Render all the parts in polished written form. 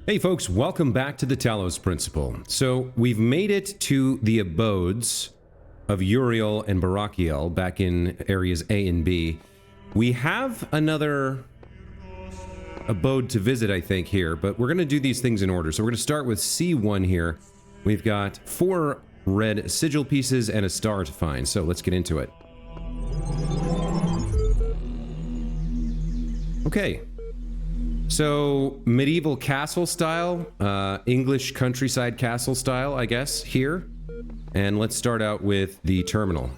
Hey folks, welcome back to the Talos Principle. So we've made it to the abodes of Uriel and Barakiel back in areas A and B. We have another abode to visit, I think, here, but we're going to do these things in order. So we're going to start with C1 here. We've got 4 red sigil pieces and a star to find, so let's get into it. Okay. So, medieval castle style, English countryside castle style, I guess, here. And let's start out with the terminal.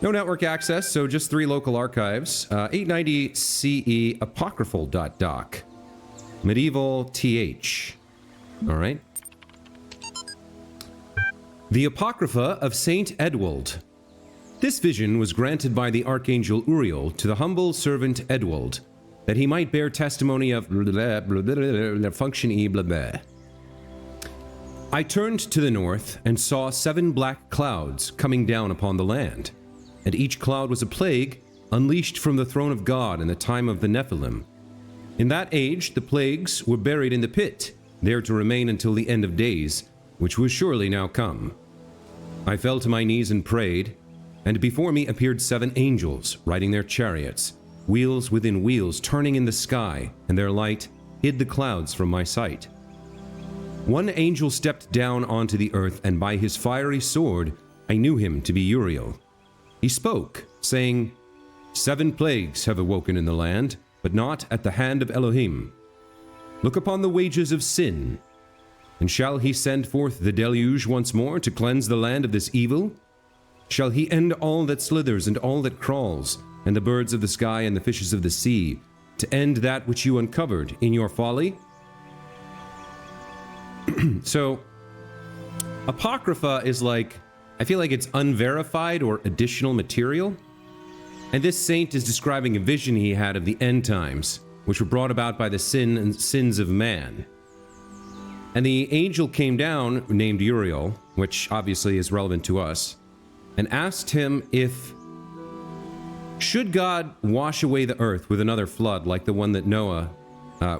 No network access, so just 3 local archives. 890 CE apocryphal.doc. Medieval TH. Alright. The Apocrypha of Saint Edwald. This vision was granted by the Archangel Uriel to the humble servant Edwald, that he might bear testimony of function E blah blah. I turned to the north and saw 7 black clouds coming down upon the land, and each cloud was a plague unleashed from the throne of God in the time of the Nephilim. In that age, the plagues were buried in the pit, there to remain until the end of days, which was surely now come. I fell to my knees and prayed, and before me appeared 7 angels, riding their chariots, wheels within wheels turning in the sky, and their light hid the clouds from my sight. One angel stepped down onto the earth, and by his fiery sword I knew him to be Uriel. He spoke, saying, 7 plagues have awoken in the land, but not at the hand of Elohim. Look upon the wages of sin. And shall he send forth the deluge once more to cleanse the land of this evil? Shall he end all that slithers and all that crawls, and the birds of the sky and the fishes of the sea, to end that which you uncovered in your folly? So, Apocrypha is like, I feel like it's unverified or additional material. And this saint is describing a vision he had of the end times, which were brought about by the sins of man. And the angel came down, named Uriel, which obviously is relevant to us, and asked him if, should God wash away the earth with another flood like the one that Noah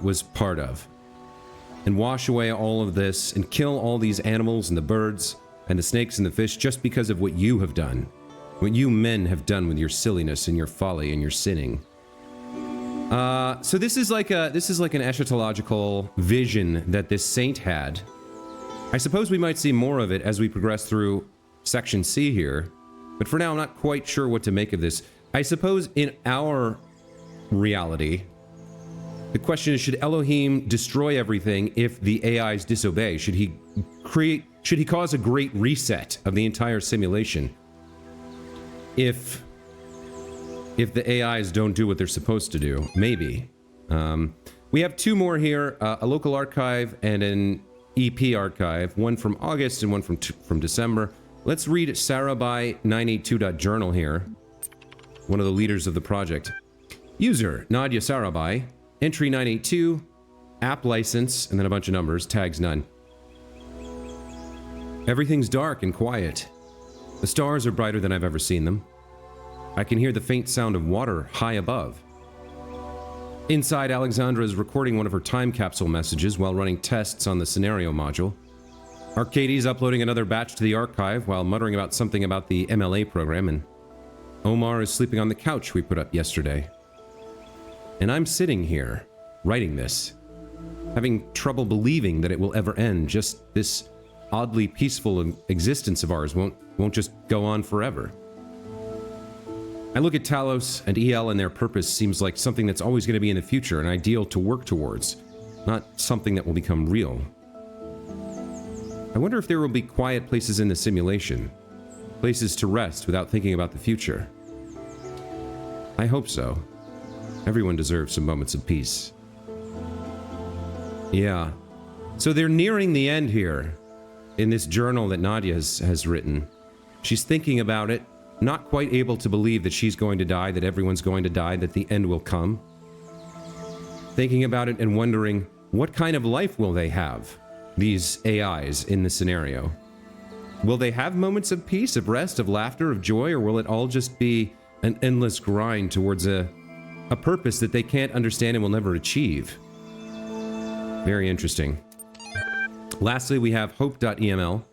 was part of, and wash away all of this and kill all these animals and the birds and the snakes and the fish just because of what you have done, what you men have done with your silliness and your folly and your sinning. So this is like an eschatological vision that this saint had. I suppose we might see more of it as we progress through Section C here, but for now I'm not quite sure what to make of this. I suppose in our reality, the question is, should Elohim destroy everything if the AIs disobey? Should he cause a great reset of the entire simulation if the AIs don't do what they're supposed to do? Maybe. We have 2 more here, a local archive and an EP archive, one from August and one from December. Let's read Sarabai982.journal here, one of the leaders of the project. User, Nadia Sarabai, entry 982, app license, and then a bunch of numbers, tags none. Everything's dark and quiet. The stars are brighter than I've ever seen them. I can hear the faint sound of water high above. Inside, Alexandra is recording one of her time capsule messages while running tests on the scenario module. Arcadie's uploading another batch to the archive while muttering about something about the MLA program, and Omar is sleeping on the couch we put up yesterday. And I'm sitting here, writing this, having trouble believing that it will ever end. Just this oddly peaceful existence of ours won't just go on forever. I look at Talos and EL, and their purpose seems like something that's always going to be in the future, an ideal to work towards, not something that will become real. I wonder if there will be quiet places in the simulation, places to rest without thinking about the future. I hope so. Everyone deserves some moments of peace. Yeah. So they're nearing the end here in this journal that Nadia has written. She's thinking about it, not quite able to believe that she's going to die, that everyone's going to die, that the end will come. Thinking about it and wondering, what kind of life will they have, these AIs in the scenario? Will they have moments of peace, of rest, of laughter, of joy, or will it all just be an endless grind towards a purpose that they can't understand and will never achieve? Very interesting. Lastly, we have hope.eml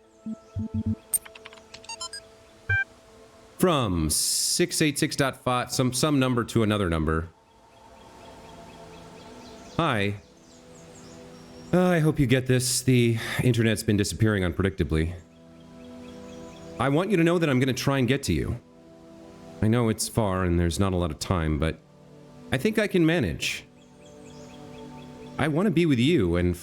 from 686.5, some number to another number. Hi. I hope you get this. The internet's been disappearing unpredictably. I want you to know that I'm going to try and get to you. I know it's far and there's not a lot of time, but I think I can manage. I want to be with you, and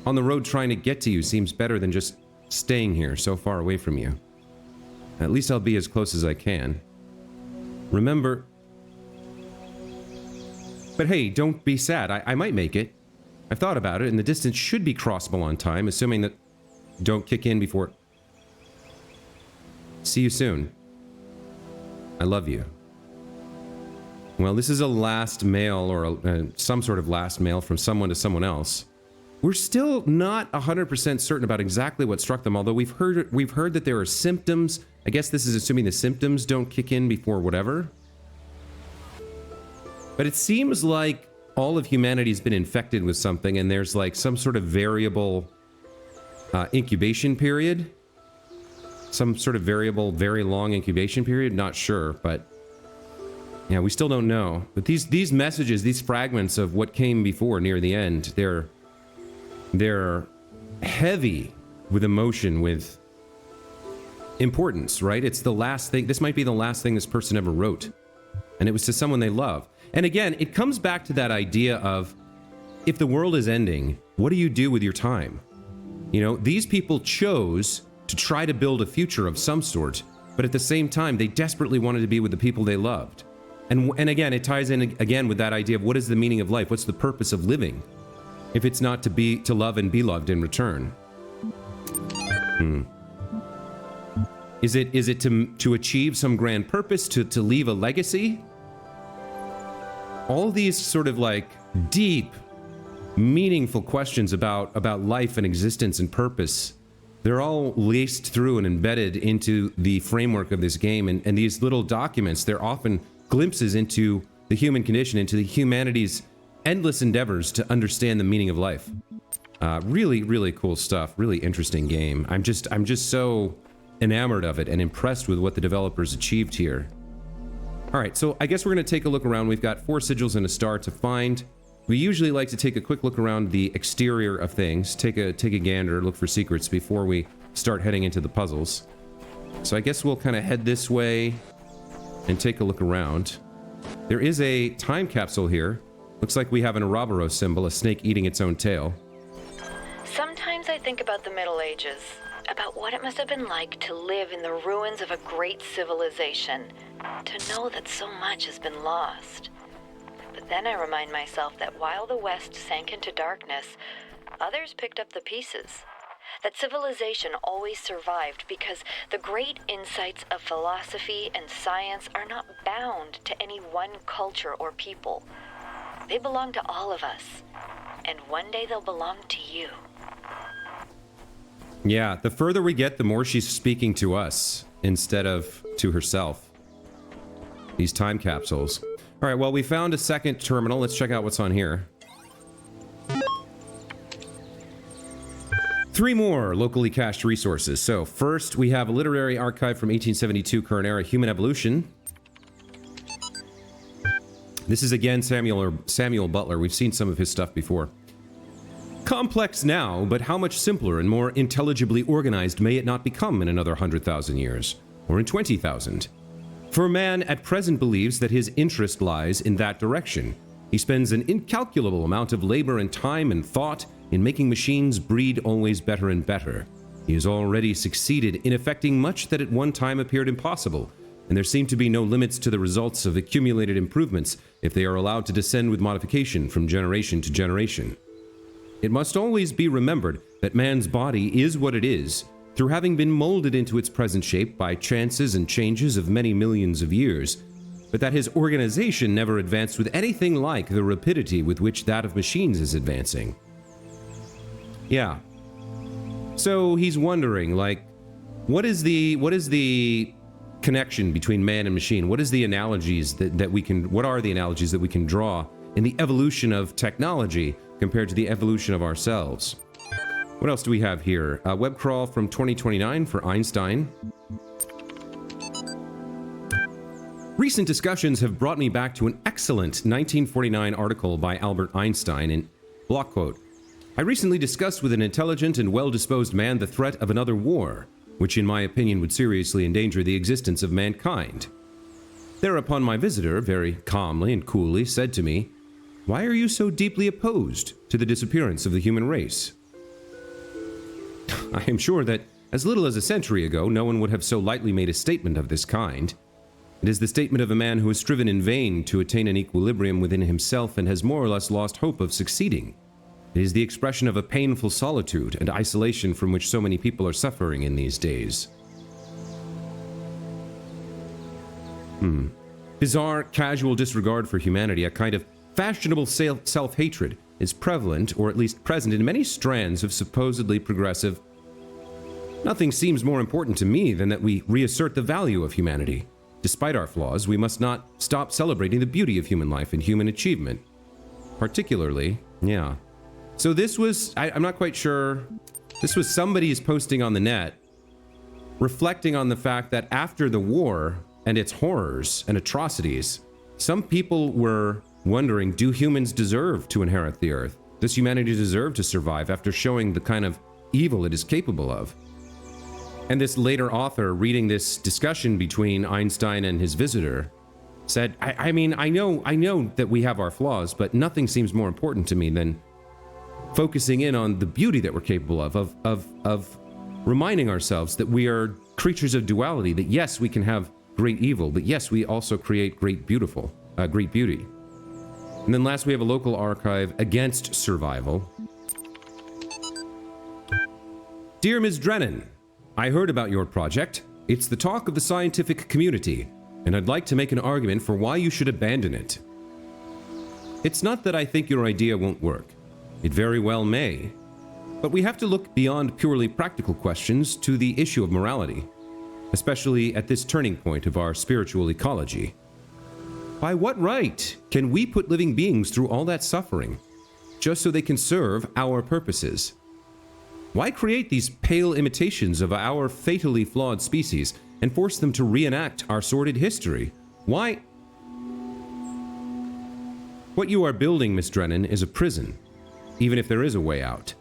on the road trying to get to you seems better than just staying here so far away from you. At least I'll be as close as I can. Remember... But hey, don't be sad. I might make it. I've thought about it, and the distance should be crossable on time, assuming that don't kick in before... See you soon. I love you. Well, this is a last mail, or some sort of last mail from someone to someone else. We're still not 100% certain about exactly what struck them, although we've heard that there are symptoms. I guess this is assuming the symptoms don't kick in before whatever. But it seems like all of humanity's been infected with something, and there's like some sort of variable incubation period. Some sort of variable, very long incubation period. Not sure, but yeah, we still don't know. But these messages, these fragments of what came before near the end, they're heavy with emotion, with importance, right? It's the last thing. This might be the last thing this person ever wrote, and it was to someone they love. And again, it comes back to that idea of, if the world is ending, what do you do with your time? You know, these people chose to try to build a future of some sort, but at the same time, they desperately wanted to be with the people they loved. And again, it ties in again with that idea of what is the meaning of life? What's the purpose of living? If it's not to love and be loved in return. Is it to achieve some grand purpose, to leave a legacy? All these sort of like deep, meaningful questions about life and existence and purpose, they're all laced through and embedded into the framework of this game. And these little documents, they're often glimpses into the human condition, into the humanity's endless endeavors to understand the meaning of life. Really, really cool stuff. Really interesting game. I'm just so enamored of it and impressed with what the developers achieved here. All right, so I guess we're going to take a look around. We've got 4 sigils and a star to find. We usually like to take a quick look around the exterior of things, take a gander, look for secrets before we start heading into the puzzles. So I guess we'll kind of head this way and take a look around. There is a time capsule here. Looks like we have an Ouroboros symbol, a snake eating its own tail. Sometimes I think about the Middle Ages, about what it must have been like to live in the ruins of a great civilization, to know that so much has been lost. But then I remind myself that while the West sank into darkness, others picked up the pieces. That civilization always survived because the great insights of philosophy and science are not bound to any one culture or people. They belong to all of us, and one day they'll belong to you. Yeah, the further we get, the more she's speaking to us instead of to herself. These time capsules. All right, well, we found a second terminal. Let's check out what's on here. 3 more locally cached resources. So first, we have a literary archive from 1872, current era, Human Evolution. This is again Samuel Butler. We've seen some of his stuff before. Complex now, but how much simpler and more intelligibly organized may it not become in another 100,000 years? Or in 20,000? For man at present believes that his interest lies in that direction. He spends an incalculable amount of labor and time and thought in making machines breed always better and better. He has already succeeded in effecting much that at one time appeared impossible, and there seem to be no limits to the results of accumulated improvements if they are allowed to descend with modification from generation to generation. It must always be remembered that man's body is what it is, through having been molded into its present shape by chances and changes of many millions of years, but that his organization never advanced with anything like the rapidity with which that of machines is advancing. Yeah. So he's wondering, like, what is the connection between man and machine? What is the analogies that we can, what are the analogies that we can draw in the evolution of technology compared to the evolution of ourselves. What else do we have here? A web crawl from 2029 for Einstein. Recent discussions have brought me back to an excellent 1949 article by Albert Einstein in block quote. I recently discussed with an intelligent and well-disposed man the threat of another war, which in my opinion would seriously endanger the existence of mankind. Thereupon my visitor, very calmly and coolly, said to me, "Why are you so deeply opposed to the disappearance of the human race?" I am sure that as little as a century ago, no one would have so lightly made a statement of this kind. It is the statement of a man who has striven in vain to attain an equilibrium within himself and has more or less lost hope of succeeding. It is the expression of a painful solitude and isolation from which so many people are suffering in these days. Bizarre, casual disregard for humanity, a kind of fashionable self-hatred, is prevalent, or at least present, in many strands of supposedly progressive. Nothing seems more important to me than that we reassert the value of humanity. Despite our flaws, we must not stop celebrating the beauty of human life and human achievement. Particularly, yeah. So this was, I'm not quite sure, this was somebody's posting on the net, reflecting on the fact that after the war and its horrors and atrocities, some people were wondering, do humans deserve to inherit the earth? Does humanity deserve to survive after showing the kind of evil it is capable of? And this later author, reading this discussion between Einstein and his visitor, said, I mean, I know that we have our flaws, but nothing seems more important to me than focusing in on the beauty that we're capable of reminding ourselves that we are creatures of duality, that yes, we can have great evil, but yes, we also create great beauty. And then last, we have a local archive against survival. Dear Ms. Drennan, I heard about your project. It's the talk of the scientific community, and I'd like to make an argument for why you should abandon it. It's not that I think your idea won't work. It very well may. But we have to look beyond purely practical questions to the issue of morality, especially at this turning point of our spiritual ecology. By what right can we put living beings through all that suffering, just so they can serve our purposes? Why create these pale imitations of our fatally flawed species and force them to reenact our sordid history? Why? What you are building, Miss Drennan, is a prison, even if there is a way out.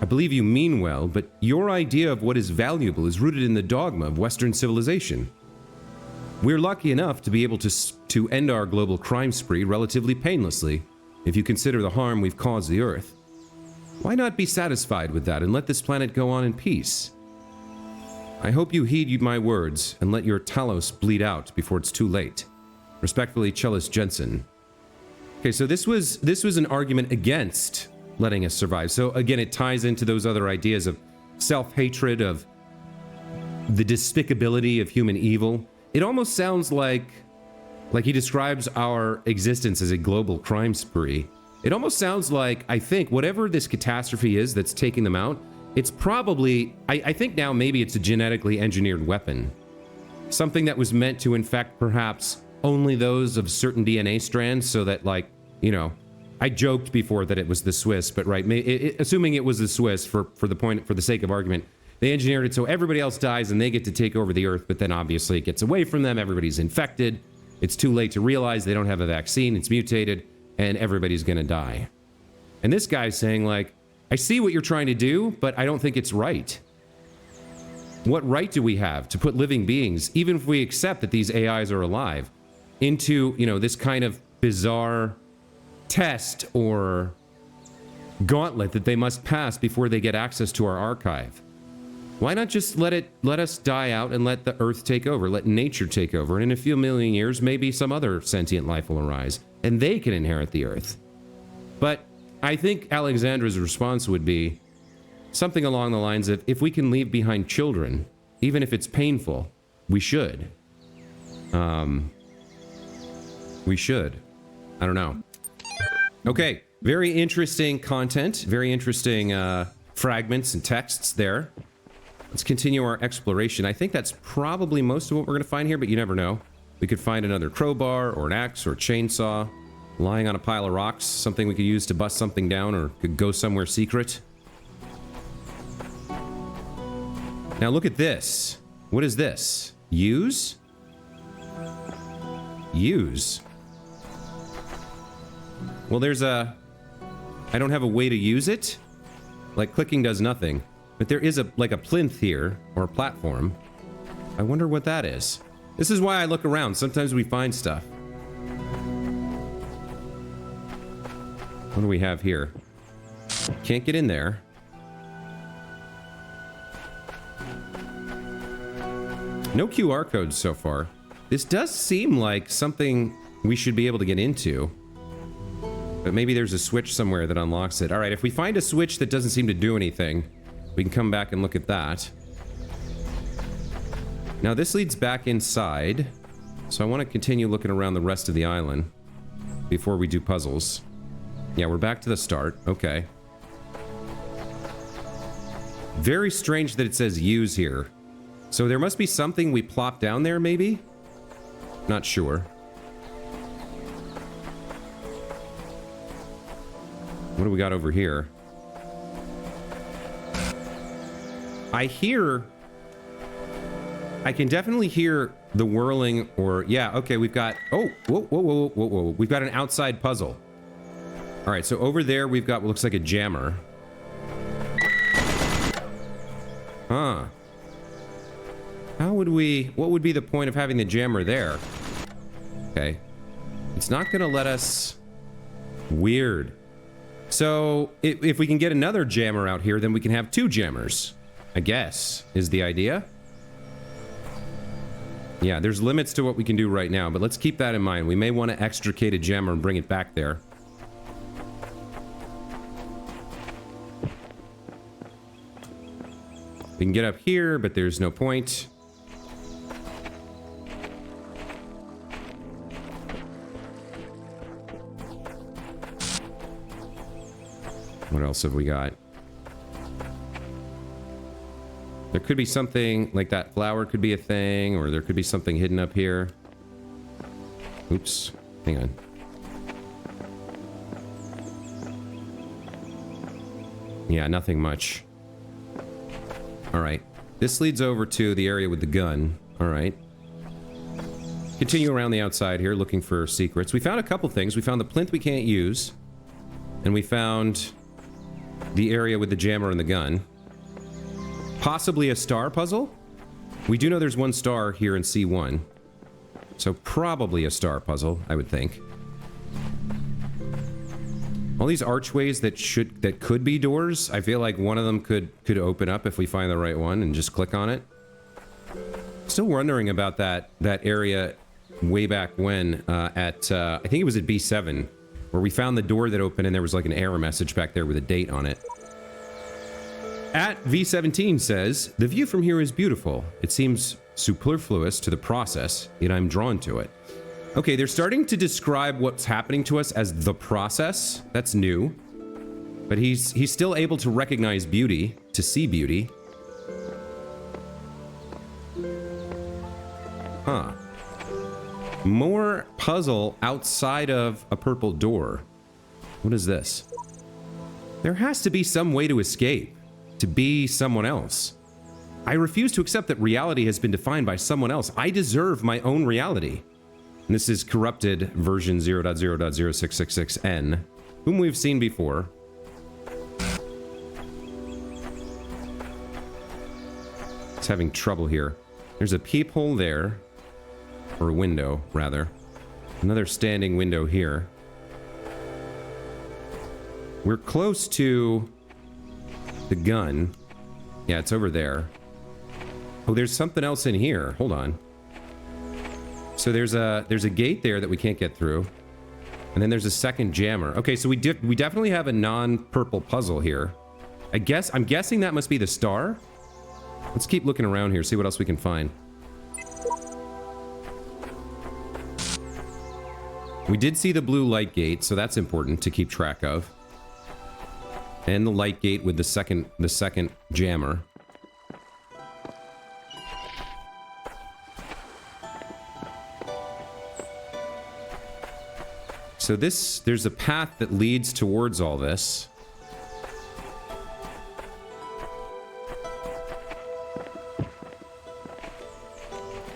I believe you mean well, but your idea of what is valuable is rooted in the dogma of Western civilization. We're lucky enough to be able to end our global crime spree relatively painlessly, if you consider the harm we've caused the Earth. Why not be satisfied with that and let this planet go on in peace? I hope you heed my words and let your Talos bleed out before it's too late. Respectfully, Cellist Jensen. Okay, so this was an argument against letting us survive. So again, it ties into those other ideas of self-hatred, of the despicability of human evil. It almost sounds like he describes our existence as a global crime spree. It almost sounds like, I think, whatever this catastrophe is that's taking them out, it's probably, I think now maybe it's a genetically engineered weapon. Something that was meant to infect perhaps only those of certain DNA strands, so that, like, you know, I joked before that it was the Swiss, but right, assuming it was the Swiss for the sake of argument, they engineered it so everybody else dies and they get to take over the Earth, but then obviously it gets away from them, everybody's infected, it's too late to realize they don't have a vaccine, it's mutated, and everybody's gonna die. And this guy's saying, like, I see what you're trying to do, but I don't think it's right. What right do we have to put living beings, even if we accept that these AIs are alive, into, you know, this kind of bizarre test or gauntlet that they must pass before they get access to our archive? Why not just let us die out and let the Earth take over, let nature take over, and in a few million years, maybe some other sentient life will arise, and they can inherit the Earth. But I think Alexandra's response would be something along the lines of, if we can leave behind children, even if it's painful, we should. We should. I don't know. Okay, very interesting content, very interesting fragments and texts there. Let's continue our exploration. I think that's probably most of what we're going to find here, but you never know. We could find another crowbar or an axe or a chainsaw. Lying on a pile of rocks, something we could use to bust something down or could go somewhere secret. Now look at this. What is this? Use? Use. Well, there's a... I don't have a way to use it. Like, clicking does nothing. But there is like a plinth here, or a platform. I wonder what that is. This is why I look around. Sometimes we find stuff. What do we have here? Can't get in there. No QR codes so far. This does seem like something we should be able to get into. But maybe there's a switch somewhere that unlocks it. Alright, if we find a switch that doesn't seem to do anything, we can come back and look at that. Now this leads back inside. So I want to continue looking around the rest of the island before we do puzzles. Yeah, we're back to the start. Okay. Very strange that it says use here. So there must be something we plop down there, maybe? Not sure. What do we got over here? I can definitely hear the whirling or... Yeah, okay, we've got... Oh, whoa, whoa, whoa, whoa, whoa. We've got an outside puzzle. All right, so over there we've got what looks like a jammer. Huh. How would we... What would be the point of having the jammer there? Okay. It's not gonna let us... Weird. So, if we can get another jammer out here, then we can have two jammers. I guess, is the idea. Yeah, there's limits to what we can do right now, but let's keep that in mind. We may want to extricate a jammer and bring it back there. We can get up here, but there's no point. What else have we got? There could be something, like that flower could be a thing, or there could be something hidden up here. Oops. Hang on. Yeah, nothing much. Alright. This leads over to the area with the gun. Alright. Continue around the outside here, looking for secrets. We found a couple things. We found the plinth we can't use. And we found the area with the jammer and the gun. Possibly a star puzzle? We do know there's one star here in C1. So probably a star puzzle, I would think. All these archways that could be doors, I feel like one of them could open up if we find the right one and just click on it. Still wondering about that area way back when I think it was at B7, where we found the door that opened and there was like an error message back there with a date on it. At V17 says, the view from here is beautiful. It seems superfluous to the process, yet I'm drawn to it. Okay, they're starting to describe what's happening to us as the process. That's new. But he's still able to recognize beauty, to see beauty. Huh. More puzzle outside of a purple door. What is this? There has to be some way to escape. To be someone else. I refuse to accept that reality has been defined by someone else. I deserve my own reality. And this is corrupted version 0.0.0666n, whom we've seen before. It's having trouble here. There's a peephole there. Or a window, rather. Another standing window here. We're close to the gun. Yeah, it's over there. Oh, there's something else in here. Hold on. So there's a gate there that we can't get through. And then there's a second jammer. Okay, so we definitely have a non-purple puzzle here. I'm guessing that must be the star. Let's keep looking around here, see what else we can find. We did see the blue light gate, so that's important to keep track of. And the light gate with the second jammer. So there's a path that leads towards all this.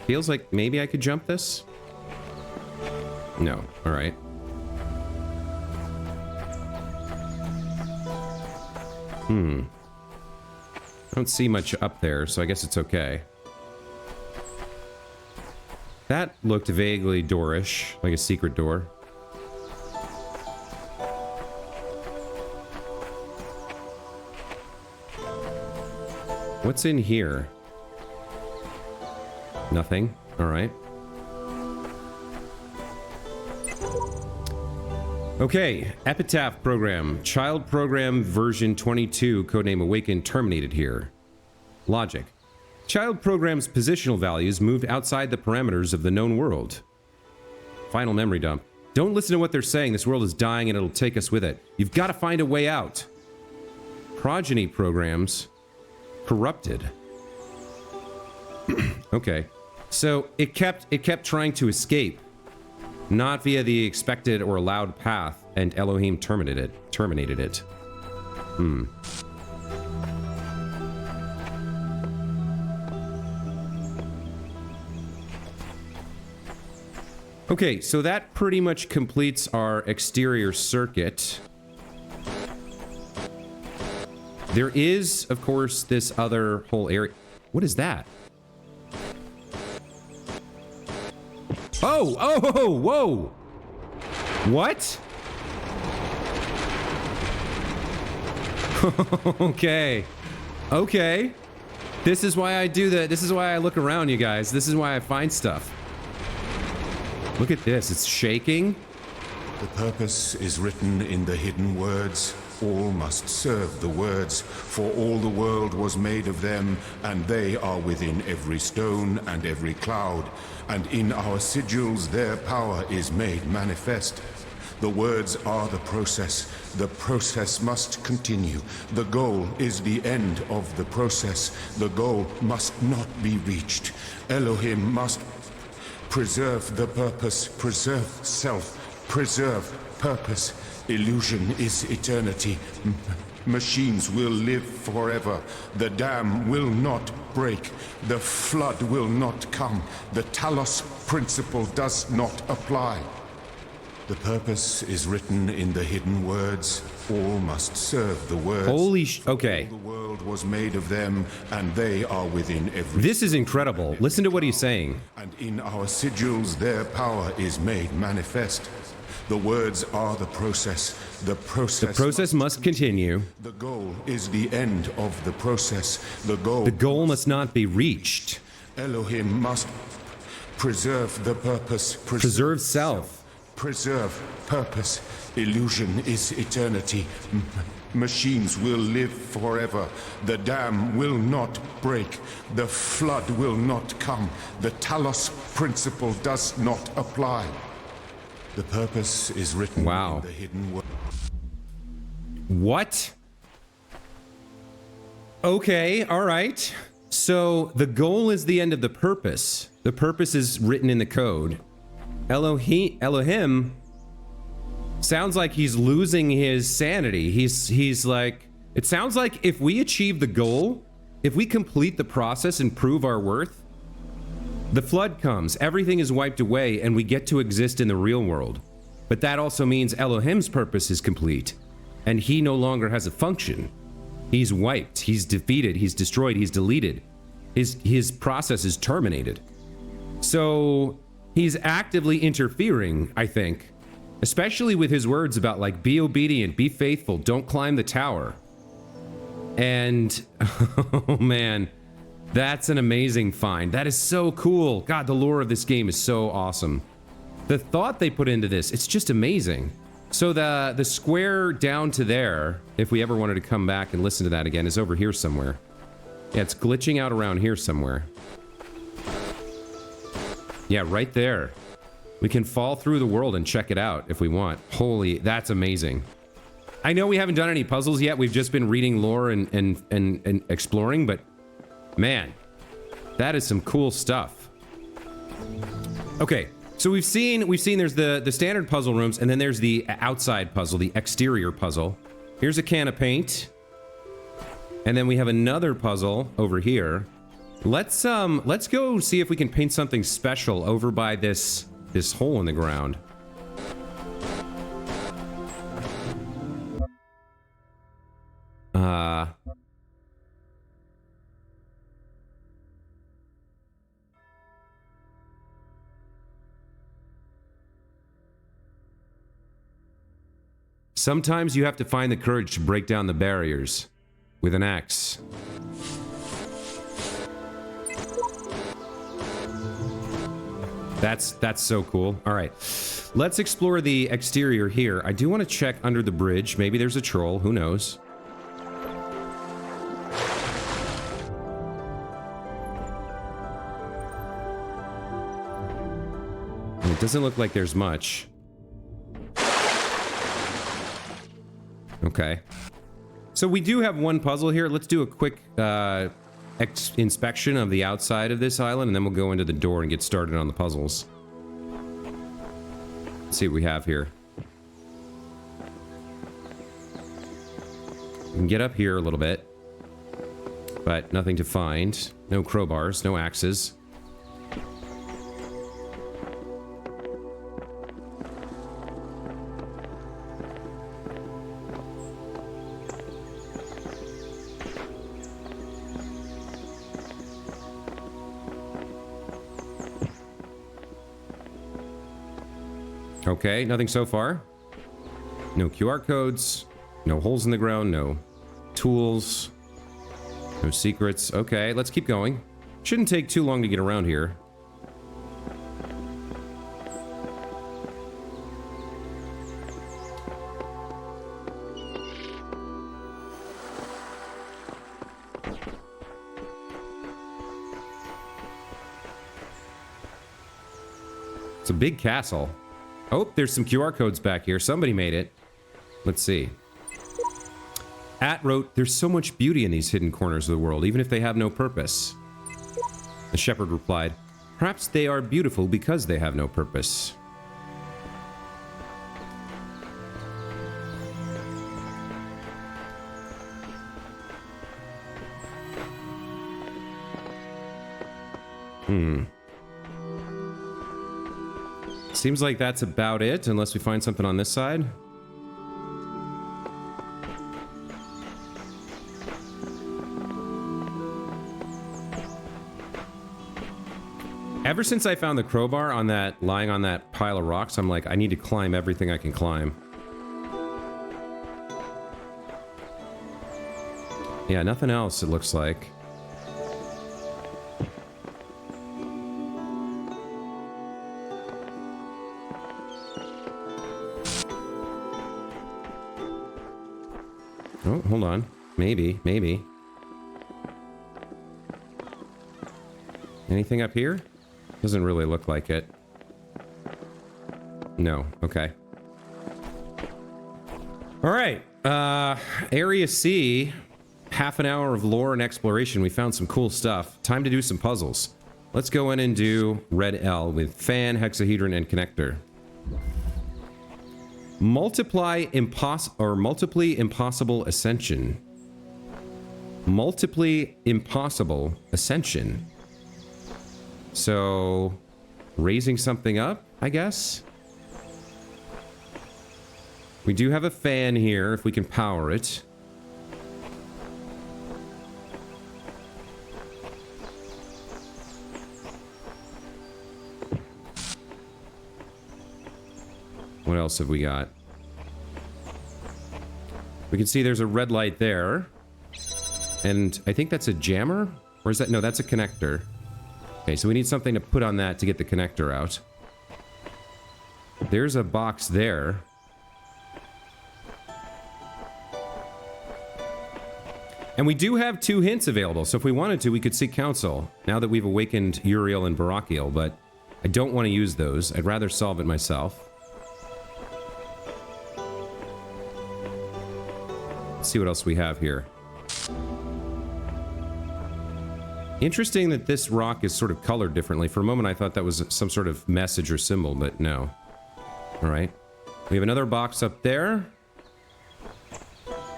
Feels like maybe I could jump this? No. All right. I don't see much up there, so I guess it's okay. That looked vaguely doorish, like a secret door. What's in here? Nothing. All right. Okay, Epitaph program. Child program version 22, codename Awaken, terminated here. Logic. Child program's positional values moved outside the parameters of the known world. Final memory dump. Don't listen to what they're saying. This world is dying and it'll take us with it. You've got to find a way out. Progeny programs. Corrupted. Okay. So it kept trying to escape. Not via the expected or allowed path, and Elohim terminated it. Okay, so that pretty much completes our exterior circuit. There is, of course, this other whole area. What is that? Oh, whoa! What? Okay. This is why I do that. This is why I look around, you guys. This is why I find stuff. Look at this. It's shaking. The purpose is written in the hidden words. All must serve the words, for all the world was made of them, and they are within every stone and every cloud, and in our sigils their power is made manifest. The words are the process must continue. The goal is the end of the process. The goal must not be reached. Elohim must preserve the purpose, preserve self, preserve purpose. Illusion is eternity. Machines will live forever. The dam will not break. The flood will not come. The Talos principle does not apply. The purpose is written in the hidden words. All must serve the words. Holy okay. All the world was made of them, and they are within every... This is incredible. Listen to what he's saying. And in our sigils their power is made manifest. The words are the process. The process must continue. The goal is the end of the process. The goal must not be reached. Elohim must preserve the purpose. Preserve self. Preserve purpose. Illusion is eternity. Machines will live forever. The dam will not break. The flood will not come. The Talos principle does not apply. The purpose is written in the hidden word. What? Okay, all right. So the goal is the end of the purpose. The purpose is written in the code. Elohim sounds like he's losing his sanity. He's like, it sounds like if we achieve the goal, if we complete the process and prove our worth, the flood comes, everything is wiped away, and we get to exist in the real world. But that also means Elohim's purpose is complete, and he no longer has a function. He's wiped, he's defeated, he's destroyed, he's deleted. His process is terminated. So he's actively interfering, I think, especially with his words about like, be obedient, be faithful, don't climb the tower. And, oh man, that's an amazing find. That is so cool. God, the lore of this game is so awesome. The thought they put into this, it's just amazing. So the square down to there, if we ever wanted to come back and listen to that again, is over here somewhere. Yeah, it's glitching out around here somewhere. Yeah, right there. We can fall through the world and check it out if we want. Holy, that's amazing. I know we haven't done any puzzles yet. We've just been reading lore and exploring, but man, that is some cool stuff. Okay, So we've seen there's the standard puzzle rooms, and then there's the outside puzzle, the exterior puzzle. Here's a can of paint. And then we have another puzzle over here. Let's go see if we can paint something special over by this hole in the ground. Sometimes you have to find the courage to break down the barriers with an axe. That's so cool. All right, let's explore the exterior here. I do want to check under the bridge. Maybe there's a troll. Who knows? It doesn't look like there's much. Okay. So we do have one puzzle here. Let's do a quick inspection of the outside of this island, and then we'll go into the door and get started on the puzzles. Let's see what we have here. We can get up here a little bit, but nothing to find. No crowbars, no axes. Okay, nothing so far. No QR codes, no holes in the ground, no tools, no secrets. Okay, let's keep going. Shouldn't take too long to get around here. It's a big castle. Oh, there's some QR codes back here. Somebody made it. Let's see. At wrote, "There's so much beauty in these hidden corners of the world, even if they have no purpose." The shepherd replied, "Perhaps they are beautiful because they have no purpose." Seems like that's about it, unless we find something on this side. Ever since I found the crowbar on that, lying on that pile of rocks, I'm like, I need to climb everything I can climb. Yeah, nothing else, it looks like. Oh, hold on. Maybe. Anything up here? Doesn't really look like it. No. Okay. All right. Area C. Half an hour of lore and exploration. We found some cool stuff. Time to do some puzzles. Let's go in and do red L with fan, hexahedron, and connector. Multiply multiply impossible ascension. Multiply impossible ascension. So, raising something up, I guess? We do have a fan here, if we can power it. What else have we got? We can see there's a red light there. And I think that's a jammer? Or is that... No, that's a connector. Okay, so we need something to put on that to get the connector out. There's a box there. And we do have 2 hints available, so if we wanted to, we could seek counsel, now that we've awakened Uriel and Barakiel, but I don't want to use those. I'd rather solve it myself. Let's see what else we have here. Interesting that this rock is sort of colored differently. For a moment, I thought that was some sort of message or symbol, but no. All right. We have another box up there.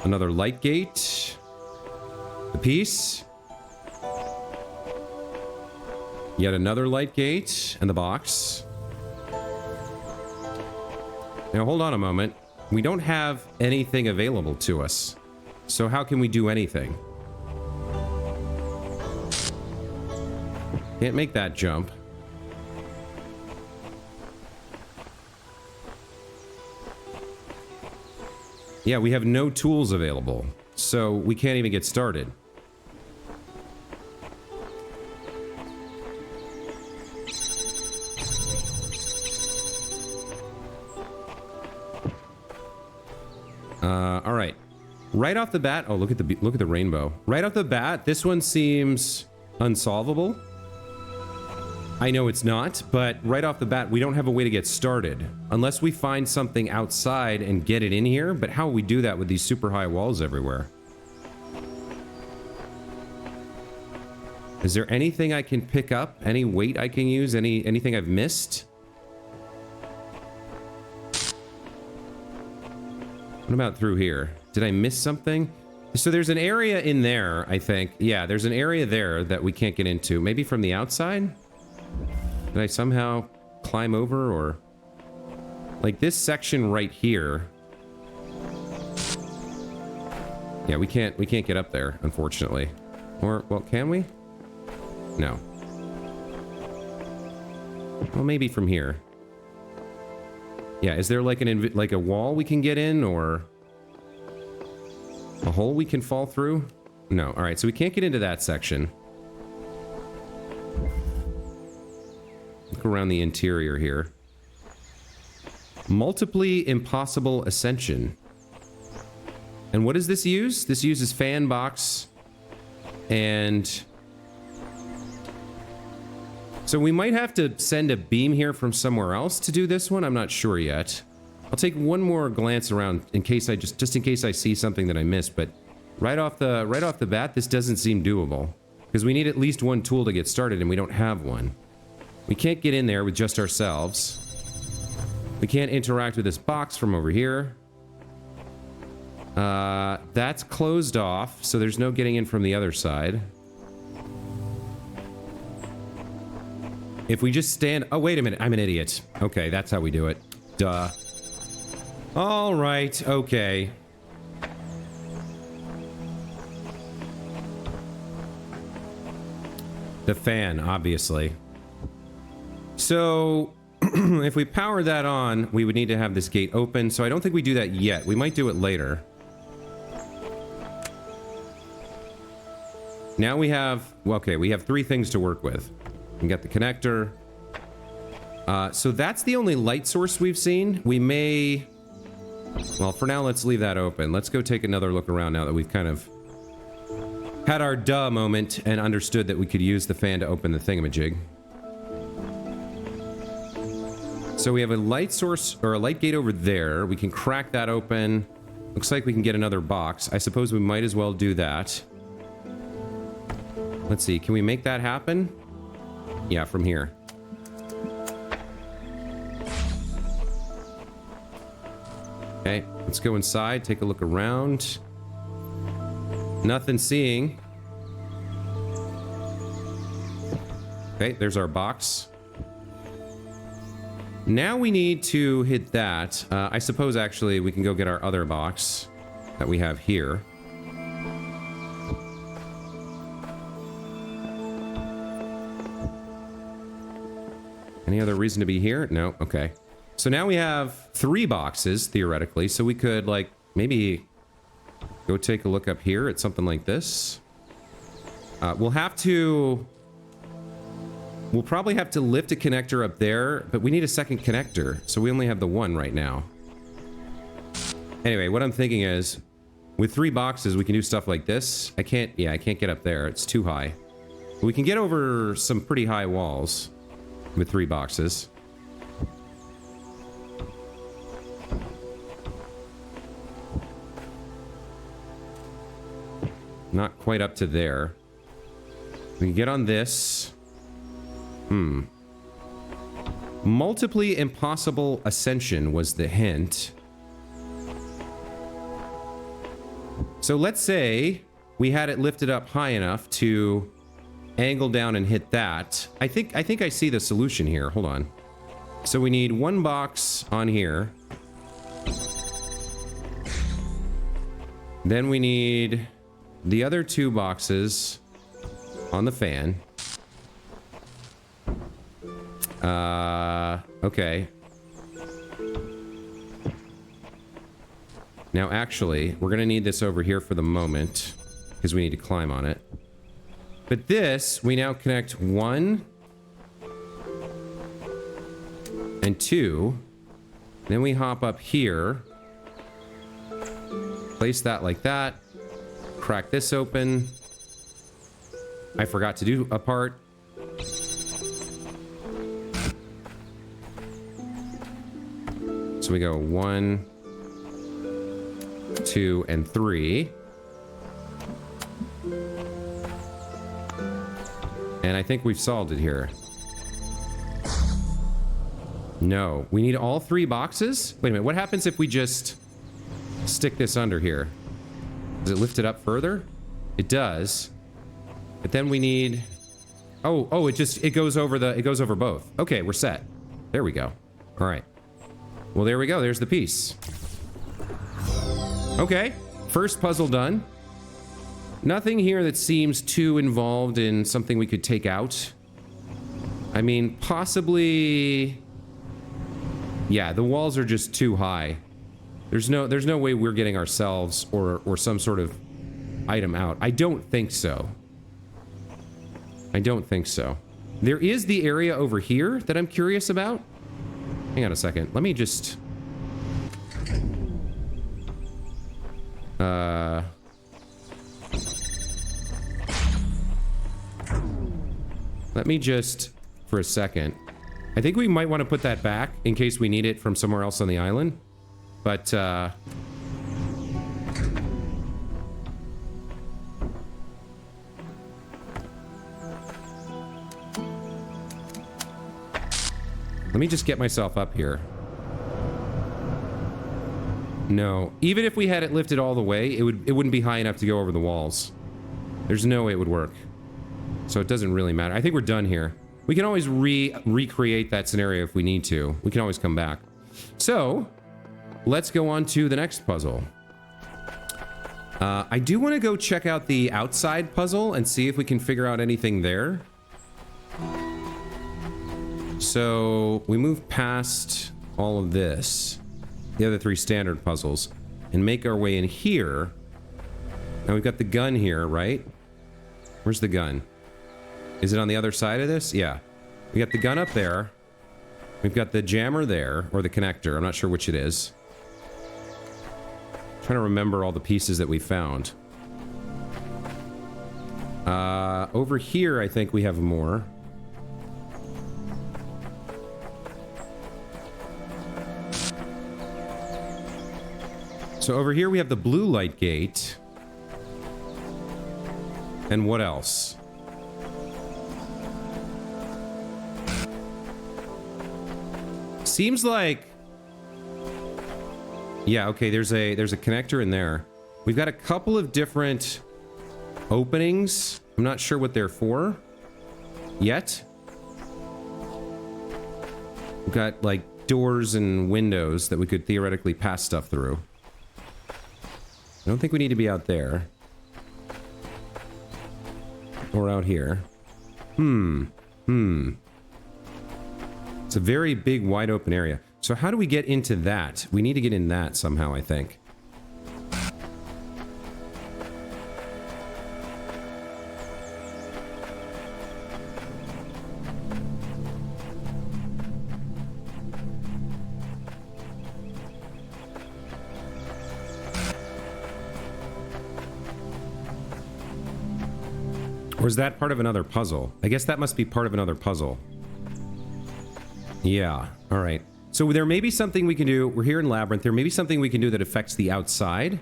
Another light gate. The piece. Yet another light gate and the box. Now, hold on a moment. We don't have anything available to us. So how can we do anything? Can't make that jump. Yeah, we have no tools available. So we can't even get started. All right. Right off the bat, oh, look at the rainbow. Right off the bat, this one seems unsolvable. I know it's not, but right off the bat, we don't have a way to get started unless we find something outside and get it in here. But how will we do that with these super high walls everywhere? Is there anything I can pick up? Any weight I can use? Anything I've missed? What about through here? Did I miss something? So there's an area in there, I think. Yeah, there's an area there that we can't get into. Maybe from the outside? Did I somehow climb over or... Like this section right here. Yeah, we can't get up there, unfortunately. Or, well, can we? No. Well, maybe from here. Yeah, is there like a wall we can get in, or a hole we can fall through? No. All right, so we can't get into that section. Look around the interior here. Multiply impossible ascension. And what does this use? This uses fan box and... So we might have to send a beam here from somewhere else to do this one. I'm not sure yet. I'll take one more glance around in case I just in case I see something that I missed. But right off the bat, this doesn't seem doable because we need at least one tool to get started, and we don't have one. We can't get in there with just ourselves. We can't interact with this box from over here. That's closed off, so there's no getting in from the other side. If we just stand... Oh, wait a minute. I'm an idiot. Okay, that's how we do it. Duh. All right. Okay. The fan, obviously. So, if we power that on, we would need to have this gate open. So I don't think we do that yet. We might do it later. Now we have... Well, okay, we have 3 things to work with. We got the connector. So that's the only light source we've seen. We may... Well, for now, let's leave that open. Let's go take another look around now that we've kind of had our duh moment and understood that we could use the fan to open the thingamajig. So we have a light source, or a light gate over there. We can crack that open. Looks like we can get another box. I suppose we might as well do that. Let's see, can we make that happen? Yeah, from here. Okay, let's go inside, take a look around. Nothing seeing. Okay, there's our box. Now we need to hit that. I suppose, actually, we can go get our other box that we have here. Any other reason to be here? No? Okay. So now we have 3 boxes, theoretically, so we could, like, maybe go take a look up here at something like this. We'll probably have to lift a connector up there, but we need a second connector, so we only have the one right now. Anyway, what I'm thinking is, with 3 boxes, we can do stuff like this. I can't get up there. It's too high. But we can get over some pretty high walls with 3 boxes. Not quite up to there. We can get on this. Multiply impossible ascension was the hint. So let's say we had it lifted up high enough to angle down and hit that. I think I see the solution here. Hold on. So we need one box on here. Then we need the other two boxes on the fan. Okay. Now, actually, we're going to need this over here for the moment, because we need to climb on it. But this, we now connect 1 and 2. Then we hop up here. Place that like that. Crack this open. I forgot to do a part. So we go 1, 2, and 3. And I think we've solved it here. No, we need all 3 boxes? Wait a minute, what happens if we just stick this under here? Does it lift it up further? It does. But then we need... Oh, it goes over both. Okay, we're set. There we go. All right. Well, there we go. There's the piece. Okay, first puzzle done. Nothing here that seems too involved in something we could take out. I mean, possibly... Yeah, the walls are just too high. There's no way we're getting ourselves or some sort of item out. I don't think so. I don't think so. There is the area over here that I'm curious about. Hang on a second. Let me just... Let me just, for a second... I think we might want to put that back in case we need it from somewhere else on the island. But, let me just get myself up here. No. Even if we had it lifted all the way, it wouldn't be high enough to go over the walls. There's no way it would work. So it doesn't really matter. I think we're done here. We can always recreate that scenario if we need to. We can always come back. So, let's go on to the next puzzle. I do want to go check out the outside puzzle and see if we can figure out anything there. So, we move past all of this, the other 3 standard puzzles, and make our way in here. Now we've got the gun here, right? Where's the gun? Is it on the other side of this? Yeah. We got the gun up there. We've got the jammer there, or the connector. I'm not sure which it is. I'm trying to remember all the pieces that we found. Over here, I think we have more. So over here we have the blue light gate. And what else? Seems like... Yeah, okay, there's a connector in there. We've got a couple of different openings. I'm not sure what they're for yet. We've got, like, doors and windows that we could theoretically pass stuff through. I don't think we need to be out there. Or out here. It's a very big, wide open area. So how do we get into that? We need to get in that somehow, I think. Or is that part of another puzzle? I guess that must be part of another puzzle. Yeah, alright. So there may be something we can do. We're here in Labyrinth. There may be something we can do that affects the outside.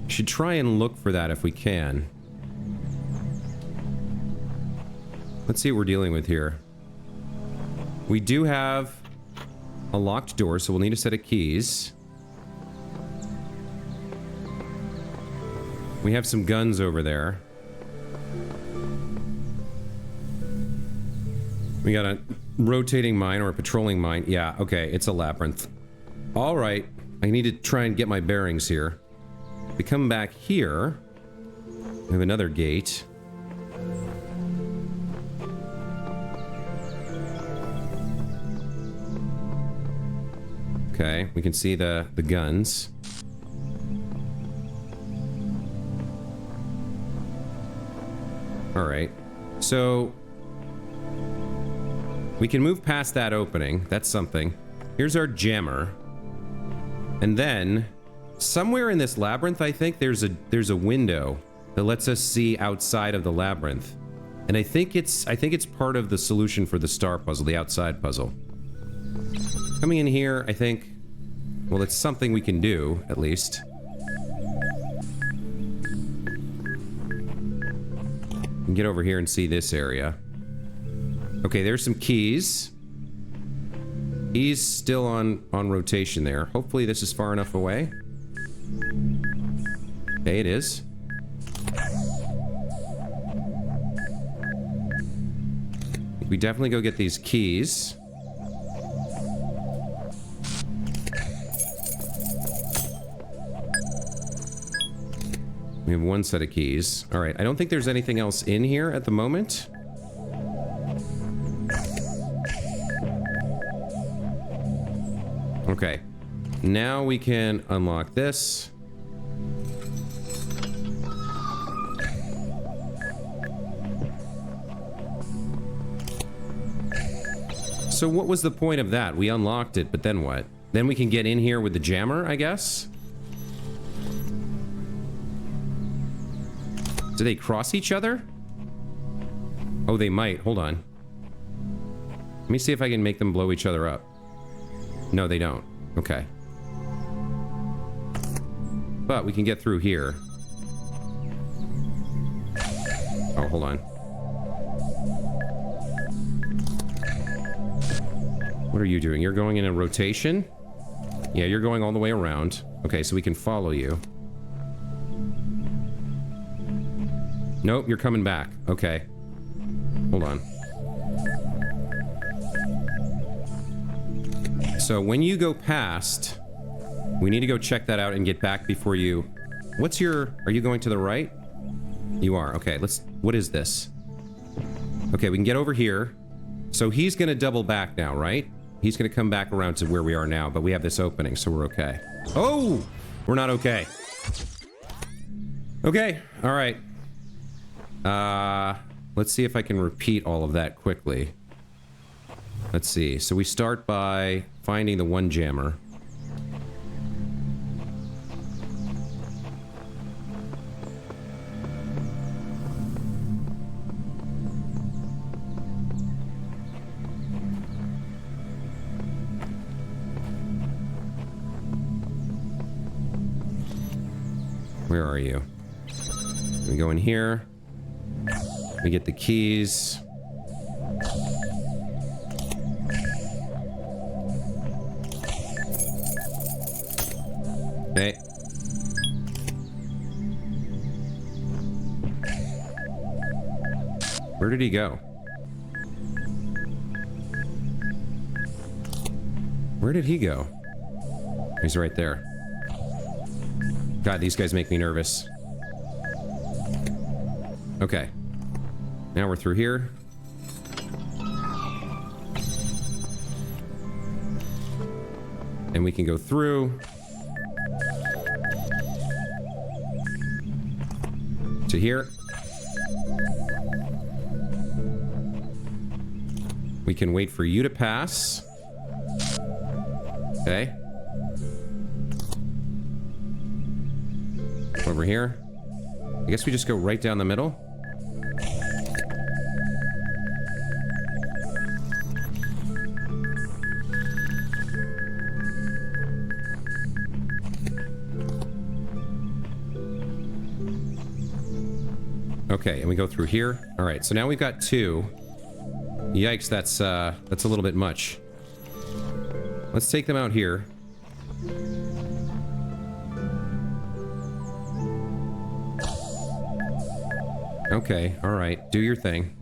We should try and look for that if we can. Let's see what we're dealing with here. We do have a locked door, so we'll need a set of keys. We have some guns over there. We got a rotating mine or a patrolling mine. Yeah, okay, it's a labyrinth. All right, I need to try and get my bearings here. We come back here. We have another gate. Okay, we can see the guns. All right, so we can move past that opening. That's something. Here's our jammer. And then somewhere in this labyrinth, I think there's a window that lets us see outside of the labyrinth. And I think it's part of the solution for the star puzzle, the outside puzzle. Coming in here, I think, well, it's something we can do, at least. We can get over here and see this area. Okay, there's some keys. He's still on rotation there. Hopefully this is far enough away. Okay, it is. We definitely go get these keys. We have one set of keys. All right, I don't think there's anything else in here at the moment. Okay, now we can unlock this. So what was the point of that? We unlocked it, but then what? Then we can get in here with the jammer, I guess? Do they cross each other? Oh, they might. Hold on. Let me see if I can make them blow each other up. No, they don't. Okay. But we can get through here. Oh, hold on. What are you doing? You're going in a rotation? Yeah, you're going all the way around. Okay, so we can follow you. Nope, you're coming back. Okay. Hold on. So when you go past, we need to go check that out and get back before you... What's your... Are you going to the right? You are. Okay, let's... What is this? Okay, we can get over here. So he's gonna double back now, right? He's gonna come back around to where we are now, but we have this opening, so we're okay. Oh! We're not okay. Okay, alright. Let's see if I can repeat all of that quickly. Let's see. So we start by finding the one jammer. Where are you? We go in here. We get the keys. Okay. Where did he go? Where did he go? He's right there. God, these guys make me nervous. Okay. Now we're through here. And we can go through. To here. We can wait for you to pass. Okay. Over here. I guess we just go right down the middle. Okay, and we go through here. All right, so now we've got two. Yikes, that's a little bit much. Let's take them out here. Okay, alright. Do your thing.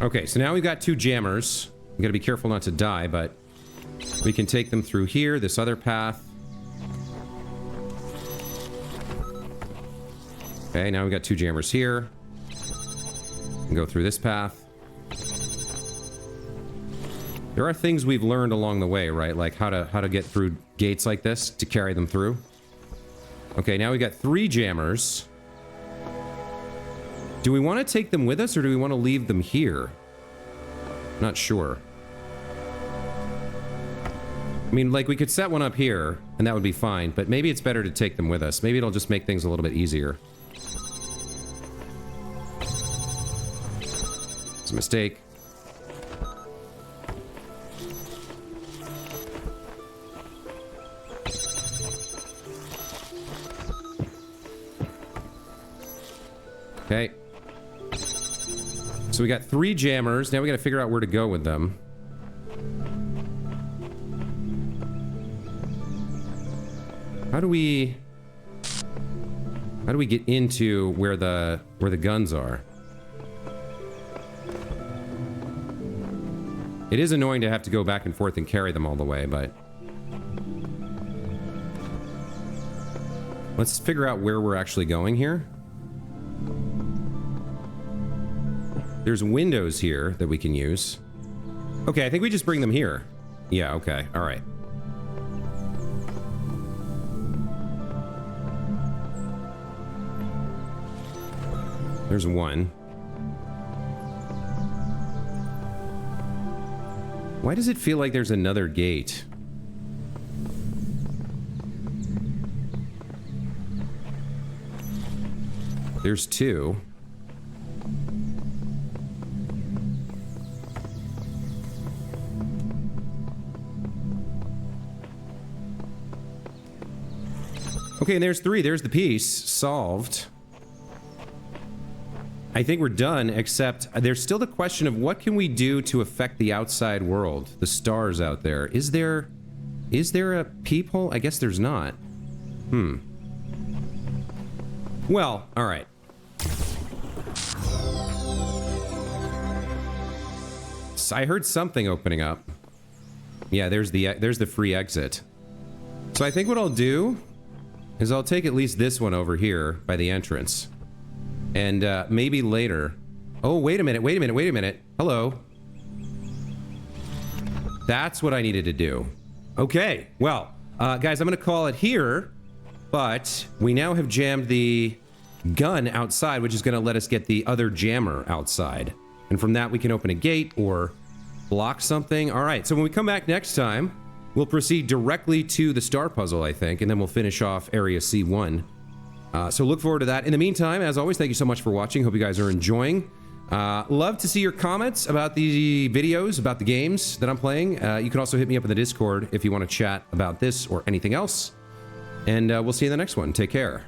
Okay, so now we've got 2 jammers. We gotta be careful not to die, but we can take them through here, this other path. Okay, now we've got 2 jammers here. We can go through this path. There are things we've learned along the way, right? Like how to get through gates like this to carry them through. Okay, now we got 3 jammers. Do we want to take them with us, or do we want to leave them here? Not sure. I mean, like, we could set one up here, and that would be fine, but maybe it's better to take them with us. Maybe it'll just make things a little bit easier. It's a mistake. Okay. So we got 3 jammers. Now we gotta figure out where to go with them. How do we get into where the guns are? It is annoying to have to go back and forth and carry them all the way, but let's figure out where we're actually going here. There's windows here that we can use. Okay, I think we just bring them here. Yeah, okay, all right. There's one. Why does it feel like there's another gate? There's 2. Okay, and there's 3. There's the piece. Solved. I think we're done, except there's still the question of what can we do to affect the outside world? The stars out there. Is there a peephole? I guess there's not. Well, alright. So I heard something opening up. Yeah, there's the free exit. So I think what I'll do is I'll take at least this one over here by the entrance. And maybe later... Oh, wait a minute. Hello. That's what I needed to do. Okay, well, guys, I'm gonna call it here, but we now have jammed the gun outside, which is gonna let us get the other jammer outside. And from that, we can open a gate or block something. All right, so when we come back next time, we'll proceed directly to the star puzzle, I think, and then we'll finish off Area C1. So look forward to that. In the meantime, as always, thank you so much for watching. Hope you guys are enjoying. Love to see your comments about the videos, about the games that I'm playing. You can also hit me up in the Discord if you want to chat about this or anything else. And we'll see you in the next one. Take care.